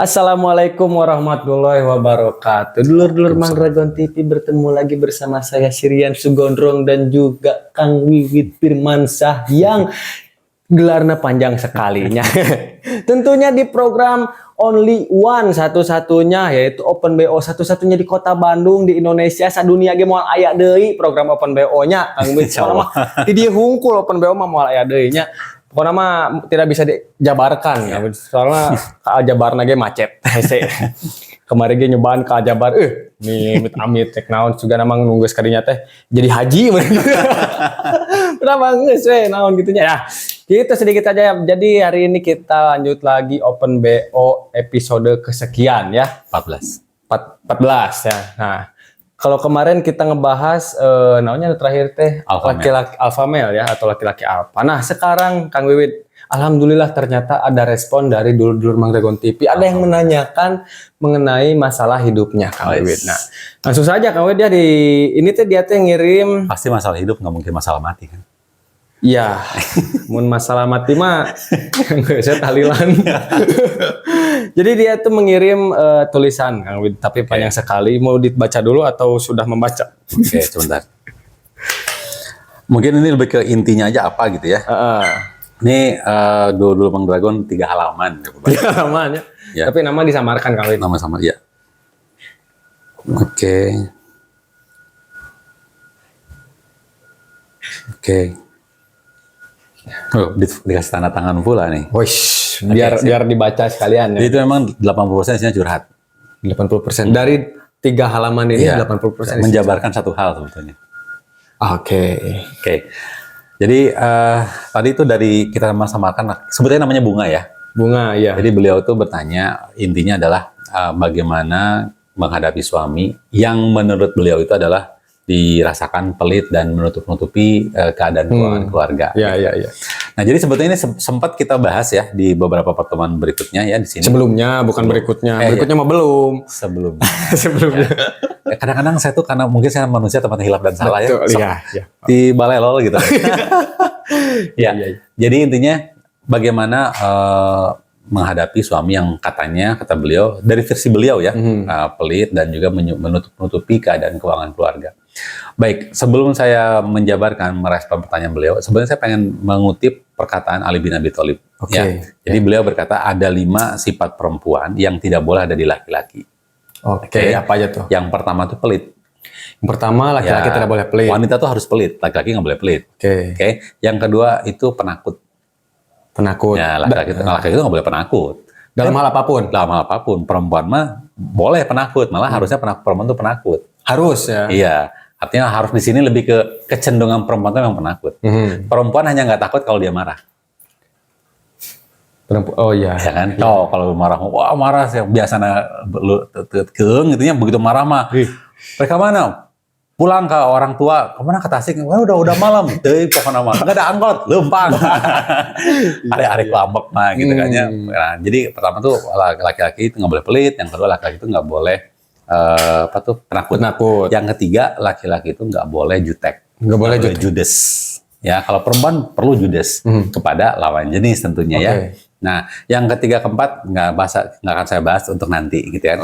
Assalamualaikum warahmatullahi wabarakatuh. Dulur-dulur Mang Dragon TV bertemu lagi bersama saya Sirian Sugondrong dan juga Kang Wiwit Firmansyah yang gelarnya panjang sekalinya. Tentunya di program Only One satu-satunya yaitu Open BO satu-satunya di Kota Bandung di Indonesia sadunia ge moal aya deui program Open BO nya Kang Wiwit. Soalnya mah di dieu hungkul Open BO mah moal aya deui nya. Pokoknya mah tidak bisa dijabarkan ya. Soalnya Jabarna ge macet hese. Kemarin ge nyobaan ka Jabar amit cek naon juga namang nunggu sekalinya teh jadi haji kenapa geus we naon gitunya ya. Gitu sedikit aja. Jadi hari ini kita lanjut lagi Open BO episode kesekian ya. 14 ya. Nah, kalau kemarin kita ngebahas namanya terakhir teh laki-laki alpha male ya atau laki-laki alpha. Nah, sekarang Kang Wiwit, alhamdulillah ternyata ada respon dari dulur-dulur Mang Dragon TV. Ada yang menanyakan mengenai masalah hidupnya Kang Wiwit. Nah, langsung saja Kang Wiwit dia teh ngirim pasti masalah hidup, nggak mungkin masalah mati kan. Iya, mun masalah mati mah nggak usah tahlilan. Jadi dia tuh mengirim tulisan, Kang Wid, tapi panjang sekali. Mau dibaca dulu atau sudah membaca? Oke, sebentar. Mungkin ini lebih ke intinya aja apa gitu ya. Ini dulu Mang Dragon 3 halaman. 3 halaman ya. Ya. Tapi nama disamarkan Kang Wid. Nama sama ya. Oke. Oh, dikasih tanda tangan pula nih. Wish, biar dibaca sekalian ya. Jadi itu memang 80% isinya curhat. 80%. Dari 3 halaman ini iya, 80% menjabarkan satu hal sebetulnya. Oke. Jadi tadi itu dari kita samakan sebetulnya namanya Bunga ya. Bunga, iya. Jadi beliau itu bertanya, intinya adalah bagaimana menghadapi suami yang menurut beliau itu adalah dirasakan pelit dan menutup-nutupi keadaan keuangan keluarga. Iya. Nah, jadi sebetulnya ini sempat kita bahas ya di beberapa pertemuan berikutnya ya di sini. Sebelumnya, bukan berikutnya. Berikutnya mah belum. Sebelumnya. Ya, kadang-kadang saya tuh karena mungkin saya manusia tempatnya hilaf dan salah. Betul, ya. Di balelol gitu. Iya. Jadi intinya bagaimana menghadapi suami yang kata beliau dari versi beliau ya pelit dan juga menutupi keadaan keuangan keluarga. Baik, sebelum saya menjabarkan merespon pertanyaan beliau, sebenarnya saya pengen mengutip perkataan Ali bin Abi Thalib. Ya. Jadi beliau berkata ada 5 sifat perempuan yang tidak boleh ada di laki-laki. Apa aja tuh? Yang pertama tuh pelit. Yang pertama laki-laki tidak boleh pelit. Wanita tuh harus pelit, laki-laki nggak boleh pelit. Yang kedua itu penakut. Ya, laki-laki itu nggak boleh penakut. Dalam hal apapun? Dalam hal apapun. Perempuan mah boleh penakut, malah harusnya perempuan tuh penakut. Harus ya? Iya. Artinya harus di sini lebih ke kecenderungan perempuan itu memang penakut. Perempuan hanya nggak takut kalau dia marah. Oh iya. Ya kan? Oh, kalau marah, wah marah sih biasanya lu keung gitunya begitu marah mah. Mereka mana? Pulang ke orang tua, kemana ke Tasik? Wah, udah malam. Teuing pokoknya mah. Enggak ada angkot, lempang. Hari-hari kelambek mah gitu kan ya. Nah, jadi pertama tuh laki-laki itu nggak boleh pelit, yang kedua laki-laki itu nggak boleh penakut. Yang ketiga, laki-laki itu nggak boleh jutek. Nggak boleh judes. Ya, kalau perempuan perlu judes kepada lawan jenis tentunya ya. Nah, yang ketiga keempat nggak akan saya bahas untuk nanti gitu ya.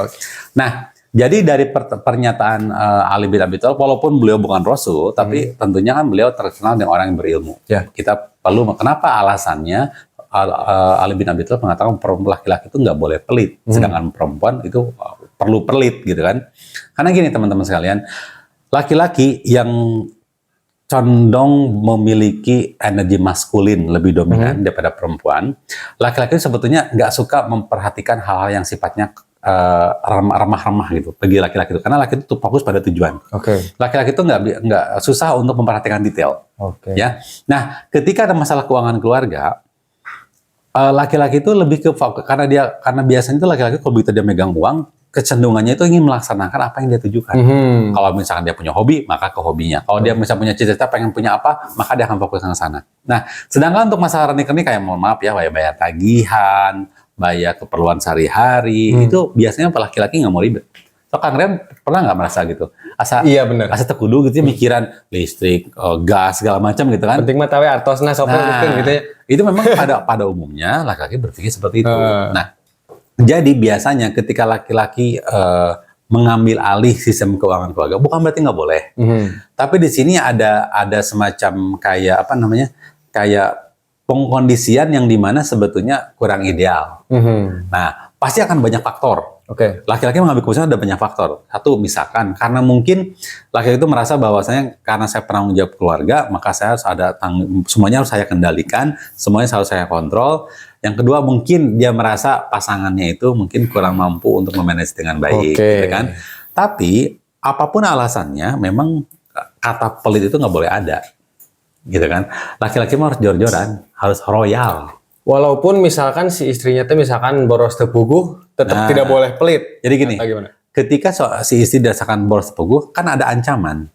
Nah, jadi dari pernyataan Ali bin Abi Thalib, walaupun beliau bukan Rasul, tapi tentunya kan beliau terkenal dengan orang yang berilmu. Kita perlu, kenapa alasannya Ali bin Abi Thalib mengatakan laki-laki itu nggak boleh pelit, sedangkan perempuan itu perlu pelit gitu kan. Karena gini teman-teman sekalian, laki-laki yang condong memiliki energi maskulin lebih dominan daripada perempuan, laki-laki sebetulnya nggak suka memperhatikan hal-hal yang sifatnya remah-remah gitu bagi laki-laki itu, karena laki itu fokus pada tujuan. Laki-laki itu nggak susah untuk memperhatikan detail. Ya. Nah, ketika ada masalah keuangan keluarga, laki-laki itu lebih ke karena biasanya itu laki-laki kalau begitu dia megang uang, kecenderungannya itu ingin melaksanakan apa yang dia tujukan. Kalau misalkan dia punya hobi, maka ke hobinya. Kalau dia misalnya punya cita-cita pengen punya apa, maka dia akan fokus ke sana. Nah, sedangkan untuk masalah renik-renik kayak mohon maaf ya, bayar tagihan, bayar keperluan sehari-hari, itu biasanya laki-laki nggak mau ribet. So Kang Rem pernah nggak merasa gitu? Iya benar. Asa tekudu gitu mikiran listrik, gas segala macam gitu kan? Penting mah tahu artosna sopir gitu ya. Itu memang pada umumnya laki-laki berpikir seperti itu. Nah, Jadi biasanya ketika laki-laki mengambil alih sistem keuangan keluarga, bukan berarti nggak boleh. Tapi di sini ada semacam kayak apa namanya, kayak pengkondisian yang dimana sebetulnya kurang ideal. Nah, pasti akan banyak faktor. Oke. Laki-laki mengambil keputusan ada banyak faktor. Satu, misalkan karena mungkin laki-laki itu merasa bahwasanya karena saya penanggung jawab keluarga, maka saya harus semuanya harus saya kendalikan, semuanya harus saya kontrol. Yang kedua, mungkin dia merasa pasangannya itu mungkin kurang mampu untuk memanage dengan baik, gitu kan. Tapi apapun alasannya, memang kata pelit itu nggak boleh ada, gitu kan. Laki-laki mah harus jor-joran, harus royal. Walaupun misalkan si istrinya tuh misalkan boros tepuguh, tetap tidak boleh pelit. Jadi gini, ketika si istri dirasakan boros tepuguh, kan ada ancaman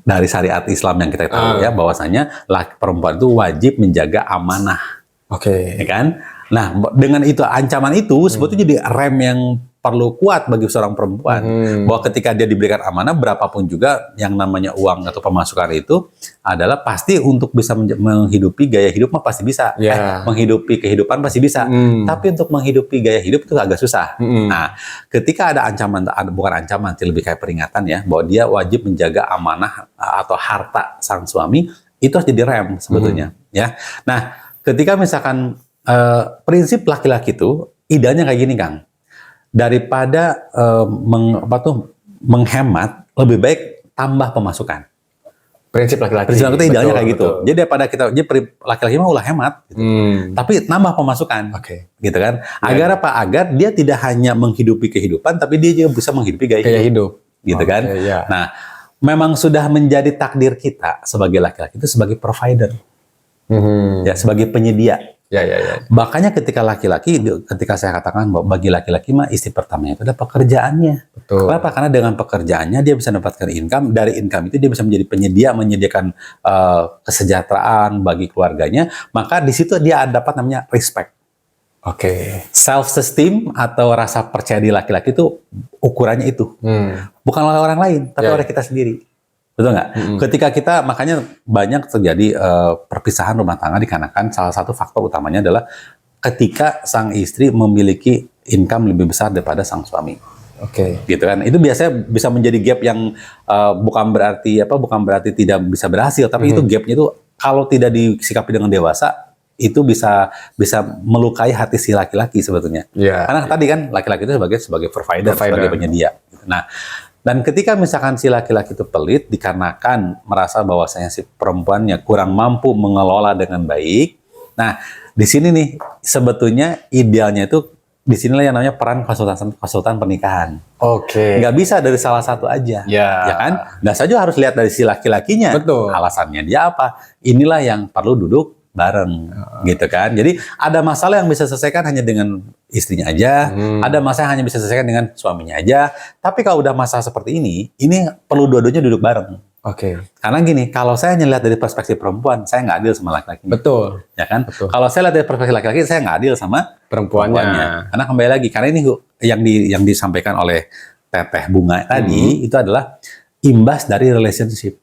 dari syariat Islam yang kita tahu ya, bahwasanya perempuan itu wajib menjaga amanah. Ya kan? Nah, dengan itu ancaman itu sebetulnya jadi rem yang perlu kuat bagi seorang perempuan, bahwa ketika dia diberikan amanah berapapun juga yang namanya uang atau pemasukan itu adalah pasti untuk bisa menghidupi gaya hidup mah pasti bisa, menghidupi kehidupan pasti bisa, tapi untuk menghidupi gaya hidup itu agak susah. Nah, ketika ada ancaman, bukan ancaman, lebih kayak peringatan ya, bahwa dia wajib menjaga amanah atau harta sang suami, itu harus jadi rem sebetulnya, ya. Nah, ketika misalkan prinsip laki-laki itu idealnya kayak gini, Kang. Daripada menghemat, lebih baik tambah pemasukan. Prinsip laki-laki. Prinsip laki-laki idealnya kayak gitu. Jadi daripada laki-laki mah ulah hemat, gitu. Tapi nambah pemasukan, gitu kan? Agar apa? Agar dia tidak hanya menghidupi kehidupan, tapi dia juga bisa menghidupi gaya hidup, gitu kan? Nah, memang sudah menjadi takdir kita sebagai laki-laki itu sebagai provider, ya, sebagai penyedia. Makanya ketika saya katakan bahwa bagi laki-laki mah istri pertamanya itu adalah pekerjaannya. Kenapa? Karena dengan pekerjaannya dia bisa mendapatkan income, dari income itu dia bisa menjadi penyedia, menyediakan kesejahteraan bagi keluarganya, maka di situ dia dapat namanya respect. Self-esteem atau rasa percaya diri laki-laki itu ukurannya itu. Bukan oleh orang lain, tapi oleh kita sendiri. Betul nggak? Ketika kita, makanya banyak terjadi perpisahan rumah tangga dikarenakan salah satu faktor utamanya adalah ketika sang istri memiliki income lebih besar daripada sang suami. Gitu kan? Itu biasanya bisa menjadi gap yang bukan berarti tidak bisa berhasil, tapi itu gapnya itu kalau tidak disikapi dengan dewasa itu bisa melukai hati si laki-laki sebetulnya. Karena tadi kan laki-laki itu sebagai provider, sebagai penyedia. Nah, dan ketika misalkan si laki-laki itu pelit dikarenakan merasa bahwasanya si perempuannya kurang mampu mengelola dengan baik. Nah, di sini nih sebetulnya idealnya itu di sinilah yang namanya peran konsultan pernikahan. Nggak bisa dari salah satu aja, ya kan? Nggak saja harus lihat dari si laki-lakinya. Alasannya dia apa? Inilah yang perlu duduk bareng, gitu kan. Jadi ada masalah yang bisa selesaikan hanya dengan istrinya aja, ada masalah yang hanya bisa selesaikan dengan suaminya aja. Tapi kalau udah masalah seperti ini perlu dua-duanya duduk bareng. Karena gini, kalau saya hanya lihat dari perspektif perempuan, saya nggak adil sama laki-laki. Ya kan? Kalau saya lihat dari perspektif laki-laki, saya nggak adil sama perempuannya. Karena kembali lagi, karena ini yang disampaikan oleh Teteh Bunga tadi itu adalah imbas dari relationship.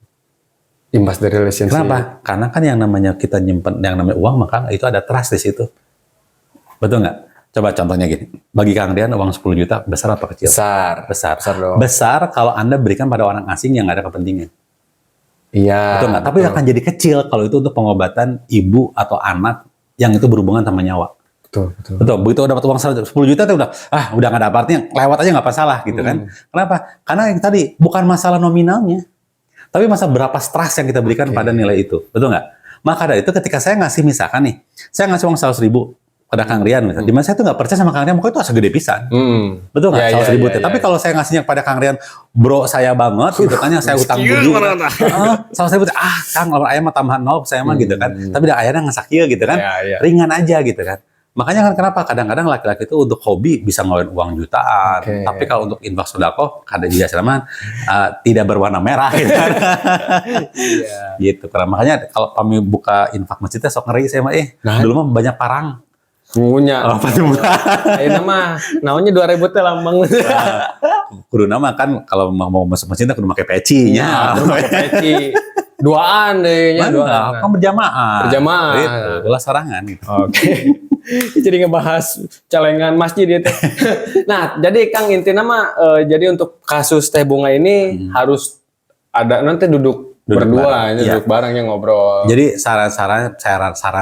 Kenapa? Karena kan yang namanya kita nyimpen, yang namanya uang, maka itu ada trust di situ. Betul nggak? Coba contohnya gini, bagi Kang Rian uang 10 juta besar atau kecil? Besar dong. Besar kalau Anda berikan pada orang asing yang nggak ada kepentingan. Betul nggak? Tapi akan jadi kecil kalau itu untuk pengobatan ibu atau anak yang itu berhubungan sama nyawa. Betul. Begitu dapat uang 10 juta itu udah nggak ada artinya, lewat aja nggak masalah gitu kan? Kenapa? Karena yang tadi bukan masalah nominalnya, tapi masa berapa trust yang kita berikan pada nilai itu, betul nggak? Maka dari itu ketika saya ngasih, misalkan nih, saya ngasih uang 100.000 pada Kang Rian, misalnya, dimana saya tuh nggak percaya sama Kang Rian, makanya itu segede pisan, betul nggak? 100.000. Tapi kalau saya ngasihnya pada Kang Rian, bro saya banget, gitu kan, yang saya utang budi, 100.000, Kang, kalau ayam mah tambahan 0, saya mah gitu kan, tapi dah akhirnya ngesakil gitu kan, ringan aja gitu kan. Makanya kan kenapa kadang-kadang laki-laki itu untuk hobi bisa ngeluarin uang jutaan, tapi kalau untuk infak sedekah kadang juga selama tidak berwarna merah gitu. Gitu. Karena makanya kalau kami buka infak masjidnya sok ngeri saya mah dulu mah banyak parang. Punya. Ayeuna mah naonnya 2.000 teh lambang. Kudu nama kan kalau mau masuk masjidnya kudu pakai pecinya. Pakai peci. Duaan deh nya, duaan. Kan berjamaah. Gitu, ulah sorangan gitu. Jadi ngebahas celengan masjid itu. Nah, jadi Kang intinya mah jadi untuk kasus teh bunga ini harus ada nanti duduk berdua, bareng. duduk barengnya ngobrol. Jadi saran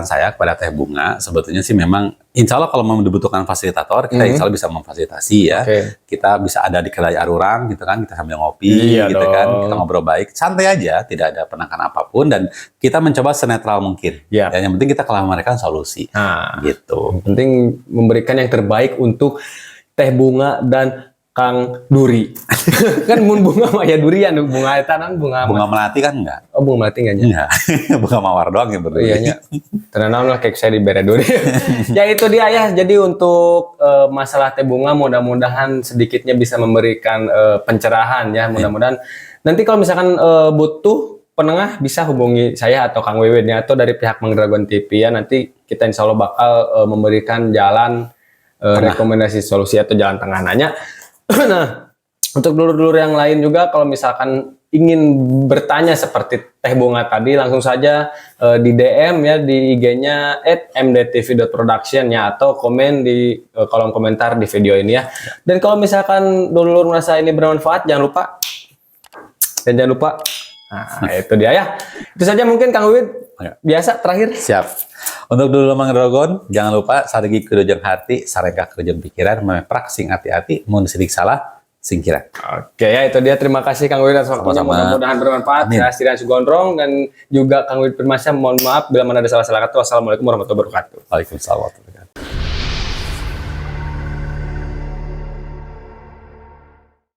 saya kepada Teh Bunga sebetulnya sih memang insya Allah kalau mau dibutuhkan fasilitator kita insya Allah bisa memfasilitasi ya. Kita bisa ada di kedai Arurang gitu kan, kita sambil ngopi gitu kan, kita ngobrol baik, santai aja, tidak ada penekanan apapun dan kita mencoba senetral mungkin. Ya, yang penting kita telah memberikan solusi. Gitu. Yang penting memberikan yang terbaik untuk Teh Bunga dan Kang Duri. Kan mun bunga mah ya durian, bunga tanang bunga melati kan enggak? Oh, bunga melati enggak? Bunga mawar doang yang berdua. Iya nya. Tenang lah kayak saya di bere duri. Ya itu dia ya. Jadi untuk masalah teh bunga mudah-mudahan sedikitnya bisa memberikan pencerahan ya. Mudah-mudahan nanti kalau misalkan butuh penengah bisa hubungi saya atau Kang Wiwin ya, atau dari pihak Mang Dragon TV ya. Nanti kita insya Allah bakal memberikan jalan rekomendasi solusi atau jalan tengah nanya. Nah, untuk dulur-dulur yang lain juga kalau misalkan ingin bertanya seperti Teh Bunga tadi langsung saja di DM ya di IG-nya @mdtv.production ya, atau komen di kolom komentar di video ini ya. Dan kalau misalkan dulur merasa ini bermanfaat jangan lupa nah itu dia ya. Itu saja mungkin Kang Wiwin. Biasa terakhir. Siap. Untuk dulu Mang Dragon, jangan lupa sarigi kerujung hati, sarengka kerujung pikiran, memeprak sing hati-hati, mun sidik salah, singkiran. Oke ya, itu dia. Terima kasih Kang Wiwin atas waktunya. Mudah-mudahan bermanfaat. Saya Sirian Sugondrong dan juga Kang Wiwin Firmansyah. Mohon maaf bila mana ada salah-salah kata. Wassalamualaikum warahmatullahi wabarakatuh. Waalaikumsalam warahmatullahi wabarakatuh.